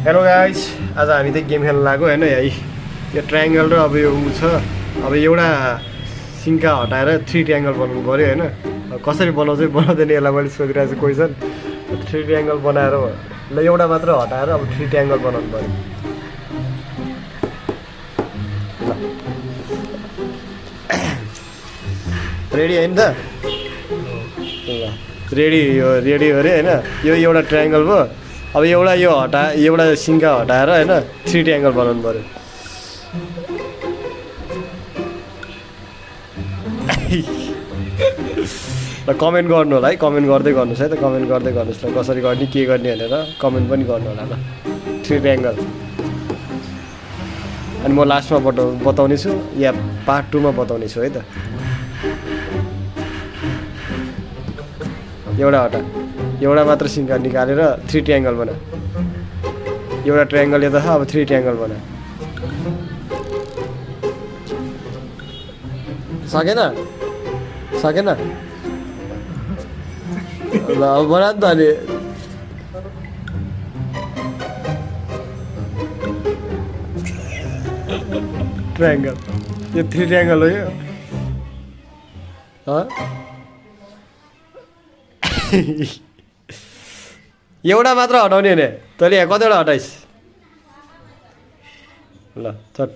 Hello guys, आज हामी चाहिँ गेम खेल्न लाग्यो होइन। है यो ट्रायङ्गल र अब यो ऊ छ। अब एउटा सिङ्का हटाएर 3 ट्रायङ्गल बनाउनु पऱ्यो होइन। कसरी बनाउँछ बनाउँदैन यसलाई मैले सोधिरहेको छु क्वेसन। 3 ट्रायङ्गल बनाएर ल एउटा मात्र हटाएर अब 3 ट्रायङ्गल बनाउनु पऱ्यो। रेडी होइन त? ल रेडी हो अरे होइन। यो एउटा ट्रायङ्गल भयो। अब एउटा यो एउटा सिङ्का हटाएर होइन 3 ट्रायङ्गल बनाउनु पऱ्यो। ल कमेन्ट गर्नु होला है, कमेन्ट गर्दै गर्नुहोस् है त, कमेन्ट गर्दै गर्नुहोस् ल कसरी गर्ने के गर्ने भनेर कमेन्ट पनि गर्नु होला ल। 3 ट्रायङ्गल अनि म लास्टमा बताउने छु या पार्ट 2 मा बताउने छु है त। एउटा हटा, एउटा मात्र सिङ्का निकालेर 3 ट्रायङ्गल बना। एउटा ट्रायङ्गल यता छ, अब 3 ट्रायङ्गल बना। सकेन सकेन ल अब बना नि त अनि। ट्रायङ्गल यो 3 ट्रायङ्गल हो यो। एउटा मात्र हटाउने हो नि तैँले यहाँ कतिवटा हटाइस्? ल चट